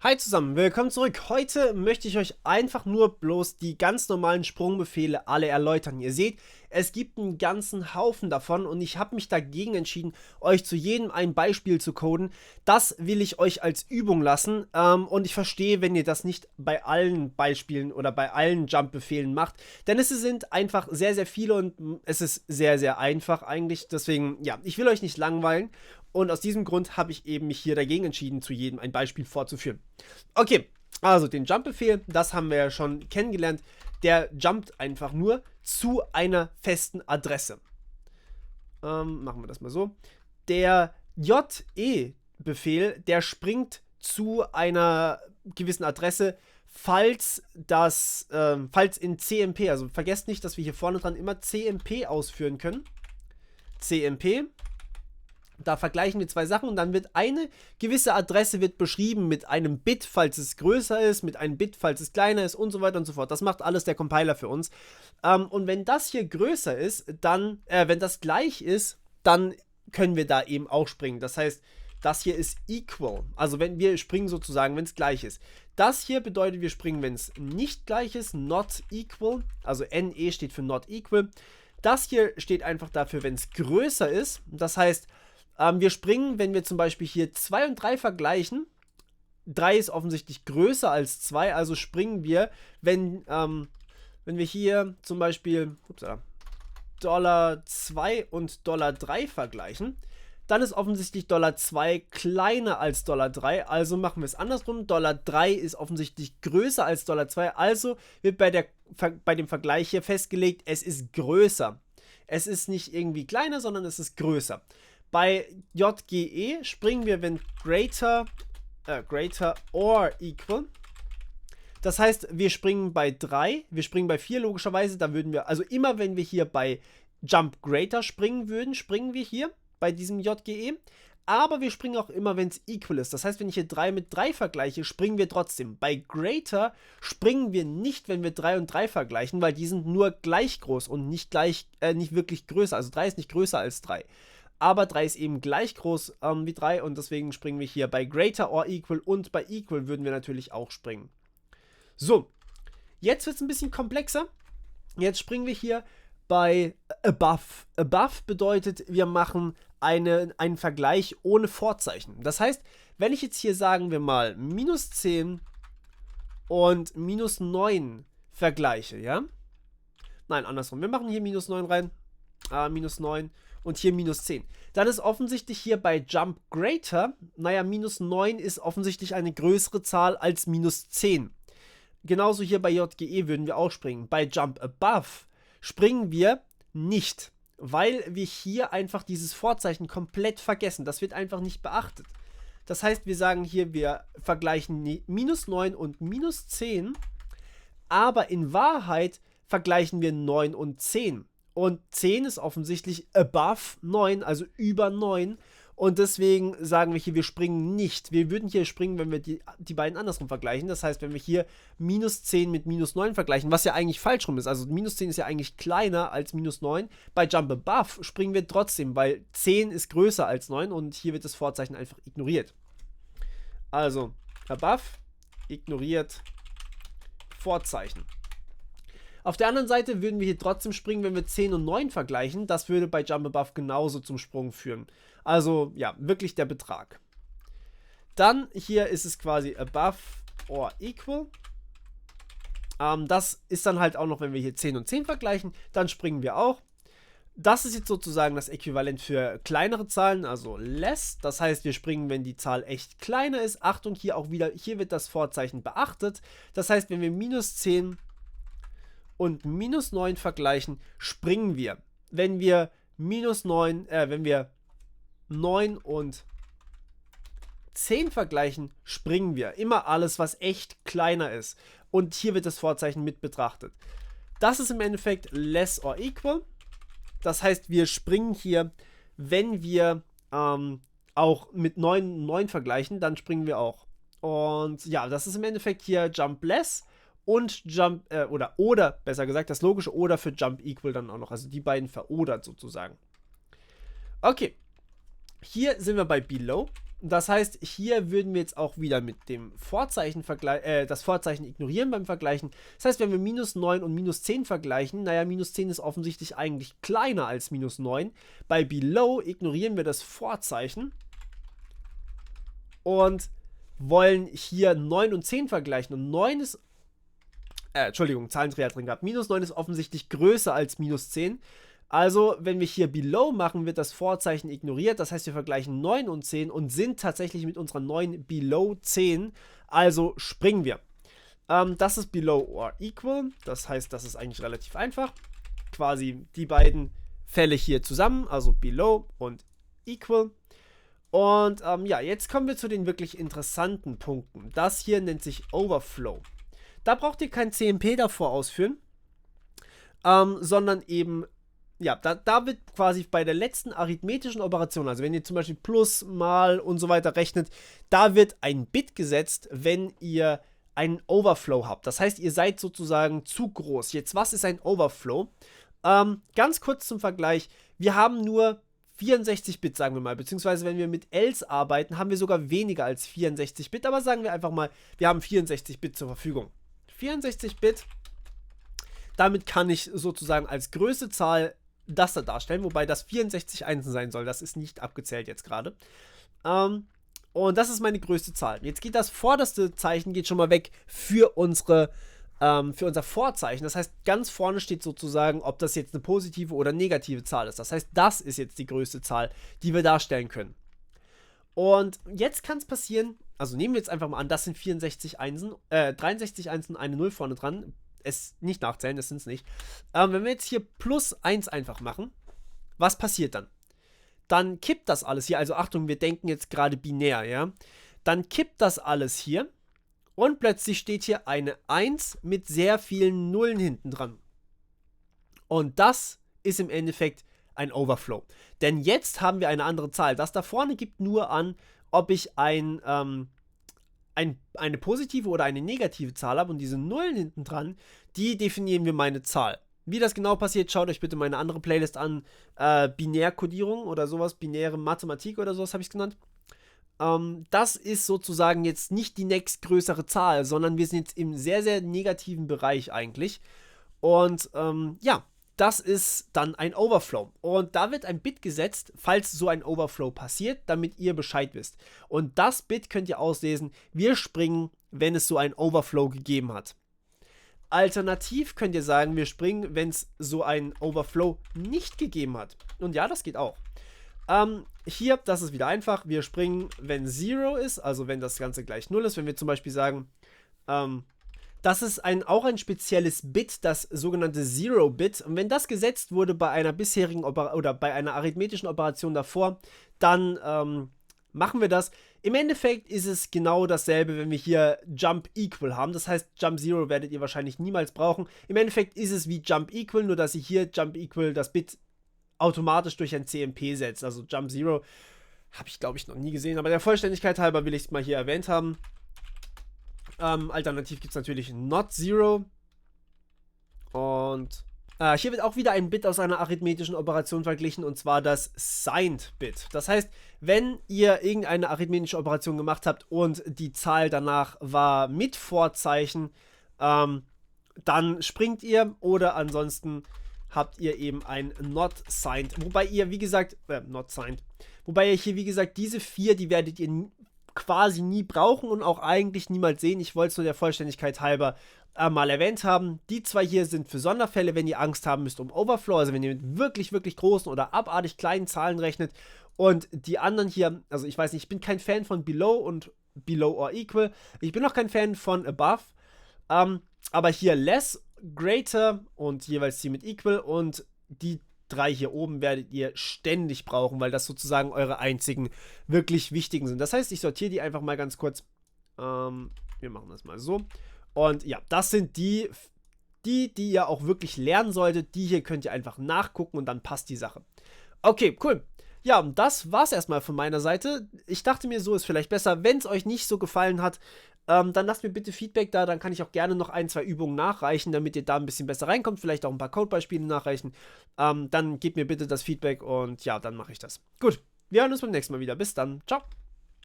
Hi zusammen, willkommen zurück. Heute möchte ich euch einfach nur bloß die ganz normalen Sprungbefehle alle erläutern. Ihr seht, es gibt einen ganzen Haufen davon und ich habe mich dagegen entschieden, euch zu jedem ein Beispiel zu coden. Das will ich euch als Übung lassen und ich verstehe, wenn ihr das nicht bei allen Beispielen oder bei allen Jump-Befehlen macht, denn es sind einfach sehr, sehr viele und es ist sehr, sehr einfach eigentlich. Deswegen, ja, ich will euch nicht langweilen. Und aus diesem Grund habe ich eben mich hier dagegen entschieden, zu jedem ein Beispiel vorzuführen. Okay, also den Jump-Befehl, das haben wir ja schon kennengelernt. Der jumpt einfach nur zu einer festen Adresse. Machen wir das mal so. Der JE-Befehl, der springt zu einer gewissen Adresse, falls in CMP, also vergesst nicht, dass wir hier vorne dran immer CMP ausführen können. CMP. Da vergleichen wir zwei Sachen und dann wird eine gewisse Adresse beschrieben mit einem Bit, falls es größer ist, mit einem Bit, falls es kleiner ist und so weiter und so fort. Das macht alles der Compiler für uns. Und wenn das hier größer ist, dann, wenn das gleich ist, dann können wir da eben auch springen. Das heißt, das hier ist equal. Also wenn wir springen sozusagen, wenn es gleich ist. Das hier bedeutet, wir springen, wenn es nicht gleich ist, not equal. Also NE steht für not equal. Das hier steht einfach dafür, wenn es größer ist. Das heißt, wir springen, wenn wir zum Beispiel hier 2 und 3 vergleichen. 3 ist offensichtlich größer als 2, also springen wir, wenn wir hier zum Beispiel $2 und $3 vergleichen, dann ist offensichtlich $2 kleiner als $3, also machen wir es andersrum. $3 ist offensichtlich größer als $2, also wird bei dem Vergleich hier festgelegt, es ist größer. Es ist nicht irgendwie kleiner, sondern es ist größer. Bei JGE springen wir, wenn greater or equal. Das heißt, wir springen bei 3, wir springen bei 4 logischerweise, da würden wir, also immer wenn wir hier bei Jump Greater springen würden, springen wir hier bei diesem JGE. Aber wir springen auch immer, wenn es equal ist. Das heißt, wenn ich hier 3 mit 3 vergleiche, springen wir trotzdem. Bei Greater springen wir nicht, wenn wir 3 und 3 vergleichen, weil die sind nur gleich groß und nicht wirklich größer. Also 3 ist nicht größer als 3. Aber 3 ist eben gleich groß wie 3 und deswegen springen wir hier bei Greater or Equal und bei Equal würden wir natürlich auch springen. So, jetzt wird es ein bisschen komplexer. Jetzt springen wir hier bei Above. Above bedeutet, wir machen einen Vergleich ohne Vorzeichen. Das heißt, wenn ich jetzt hier, sagen wir mal, -10 und -9 vergleiche, ja? Nein, andersrum. Wir machen hier -9 rein. -9 und hier -10. Dann ist offensichtlich hier bei Jump Greater, naja, -9 ist offensichtlich eine größere Zahl als -10. Genauso hier bei JGE würden wir auch springen. Bei Jump Above springen wir nicht, weil wir hier einfach dieses Vorzeichen komplett vergessen. Das wird einfach nicht beachtet. Das heißt, wir sagen hier, wir vergleichen -9 und -10, aber in Wahrheit vergleichen wir 9 und 10. Und 10 ist offensichtlich above 9, also über 9. Und deswegen sagen wir hier, wir springen nicht. Wir würden hier springen, wenn wir die beiden andersrum vergleichen. Das heißt, wenn wir hier -10 mit -9 vergleichen, was ja eigentlich falsch rum ist. Also -10 ist ja eigentlich kleiner als -9. Bei Jump Above springen wir trotzdem, weil 10 ist größer als 9 und hier wird das Vorzeichen einfach ignoriert. Also, Above ignoriert Vorzeichen. Auf der anderen Seite würden wir hier trotzdem springen, wenn wir 10 und 9 vergleichen. Das würde bei Jump Above genauso zum Sprung führen. Also, ja, wirklich der Betrag. Dann hier ist es quasi above or equal. Das ist dann halt auch noch, wenn wir hier 10 und 10 vergleichen, dann springen wir auch. Das ist jetzt sozusagen das Äquivalent für kleinere Zahlen, also less. Das heißt, wir springen, wenn die Zahl echt kleiner ist. Achtung, hier auch wieder, hier wird das Vorzeichen beachtet. Das heißt, wenn wir -10 und -9 vergleichen, springen wir. Wenn wir wenn wir 9 und 10 vergleichen, springen wir. Immer alles, was echt kleiner ist. Und hier wird das Vorzeichen mit betrachtet. Das ist im Endeffekt less or equal. Das heißt, wir springen hier, wenn wir auch mit 9 und 9 vergleichen, dann springen wir auch. Und ja, das ist im Endeffekt hier Jump Less und Jump, oder besser gesagt, das logische Oder für Jump Equal dann auch noch. Also die beiden verodert sozusagen. Okay. Hier sind wir bei Below. Das heißt, hier würden wir jetzt auch wieder mit dem Vorzeichen das Vorzeichen ignorieren beim Vergleichen. Das heißt, wenn wir minus 9 und minus 10 vergleichen, naja, minus 10 ist offensichtlich eigentlich kleiner als minus 9. Bei below ignorieren wir das Vorzeichen und wollen hier 9 und 10 vergleichen. Und 9 ist, Entschuldigung, Zahlendreher drin gehabt. Minus 9 ist offensichtlich größer als minus 10. Also, wenn wir hier below machen, wird das Vorzeichen ignoriert. Das heißt, wir vergleichen 9 und 10 und sind tatsächlich mit unserer 9 below 10. Also springen wir. Das ist below or equal. Das heißt, das ist eigentlich relativ einfach. Quasi die beiden Fälle hier zusammen, also below und equal. Und ja, jetzt kommen wir zu den wirklich interessanten Punkten. Das hier nennt sich Overflow. Da braucht ihr kein CMP davor ausführen, sondern eben, ja, da wird quasi bei der letzten arithmetischen Operation, also wenn ihr zum Beispiel plus, mal und so weiter rechnet, da wird ein Bit gesetzt, wenn ihr einen Overflow habt. Das heißt, ihr seid sozusagen zu groß. Jetzt, was ist ein Overflow? Ganz kurz zum Vergleich, wir haben nur 64 Bit, sagen wir mal, beziehungsweise wenn wir mit else arbeiten, haben wir sogar weniger als 64 Bit, aber sagen wir einfach mal, wir haben 64 Bit zur Verfügung. 64 Bit, damit kann ich sozusagen als größte Zahl das da darstellen, wobei das 64 Einsen sein soll, das ist nicht abgezählt jetzt gerade. Und das ist meine größte Zahl. Jetzt geht das vorderste Zeichen geht schon mal weg für unser Vorzeichen. Das heißt, ganz vorne steht sozusagen, ob das jetzt eine positive oder negative Zahl ist. Das heißt, das ist jetzt die größte Zahl, die wir darstellen können. Und jetzt kann es passieren, also nehmen wir jetzt einfach mal an, das sind 64 Einsen, 63 Einsen, eine 0 vorne dran. Es nicht nachzählen, das sind es nicht. Wenn wir jetzt hier plus 1 einfach machen, was passiert dann? Dann kippt das alles hier, also Achtung, wir denken jetzt gerade binär, ja. Dann kippt das alles hier und plötzlich steht hier eine 1 mit sehr vielen Nullen hinten dran. Und das ist im Endeffekt ein Overflow. Denn jetzt haben wir eine andere Zahl. Das da vorne gibt nur an, ob ich eine positive oder eine negative Zahl habe. Und diese Nullen hinten dran, die definieren wir meine Zahl. Wie das genau passiert, schaut euch bitte meine andere Playlist an. Binärkodierung oder sowas, binäre Mathematik oder sowas habe ich es genannt. Das ist sozusagen jetzt nicht die nächstgrößere Zahl, sondern wir sind jetzt im sehr, sehr negativen Bereich eigentlich. Und ja, das ist dann ein Overflow. Und da wird ein Bit gesetzt, falls so ein Overflow passiert, damit ihr Bescheid wisst. Und das Bit könnt ihr auslesen, wir springen, wenn es so ein Overflow gegeben hat. Alternativ könnt ihr sagen, wir springen, wenn es so ein Overflow nicht gegeben hat. Und ja, das geht auch. Hier, das ist wieder einfach. Wir springen, wenn 0 ist, also wenn das Ganze gleich 0 ist. Wenn wir zum Beispiel sagen, das ist auch ein spezielles Bit, das sogenannte 0-Bit. Und wenn das gesetzt wurde bei einer bisherigen oder bei einer arithmetischen Operation davor, dann machen wir das. Im Endeffekt ist es genau dasselbe, wenn wir hier Jump Equal haben. Das heißt, Jump 0 werdet ihr wahrscheinlich niemals brauchen. Im Endeffekt ist es wie Jump Equal, nur dass ihr hier Jump Equal das Bit automatisch durch ein CMP setzt. Also Jump 0 habe ich, glaube ich, noch nie gesehen. Aber der Vollständigkeit halber will ich es mal hier erwähnt haben. Alternativ gibt es natürlich Not 0. Und hier wird auch wieder ein Bit aus einer arithmetischen Operation verglichen, und zwar das Signed-Bit. Das heißt, wenn ihr irgendeine arithmetische Operation gemacht habt und die Zahl danach war mit Vorzeichen, dann springt ihr, oder ansonsten habt ihr eben ein Not Signed. Wobei ihr, wie gesagt, Not Signed. Wobei ihr hier, wie gesagt, diese 4, die werdet ihr quasi nie brauchen und auch eigentlich niemals sehen. Ich wollte es nur der Vollständigkeit halber mal erwähnt haben. Die 2 hier sind für Sonderfälle, wenn ihr Angst haben müsst um Overflow, also wenn ihr mit wirklich, wirklich großen oder abartig kleinen Zahlen rechnet. Und die anderen hier, also ich weiß nicht, ich bin kein Fan von Below und Below or Equal. Ich bin auch kein Fan von Above. Aber hier Less, Greater und jeweils die mit Equal, und die 3 hier oben werdet ihr ständig brauchen, weil das sozusagen eure einzigen wirklich wichtigen sind. Das heißt, ich sortiere die einfach mal ganz kurz. Wir machen das mal so. Und ja, das sind die ihr auch wirklich lernen solltet. Die hier könnt ihr einfach nachgucken und dann passt die Sache. Okay, cool. Ja, das war's erstmal von meiner Seite. Ich dachte mir, so ist vielleicht besser. Wenn es euch nicht so gefallen hat, dann lasst mir bitte Feedback da. Dann kann ich auch gerne noch 1, 2 Übungen nachreichen, damit ihr da ein bisschen besser reinkommt. Vielleicht auch ein paar Codebeispiele nachreichen. Dann gebt mir bitte das Feedback und ja, dann mache ich das. Gut, wir hören uns beim nächsten Mal wieder. Bis dann. Ciao.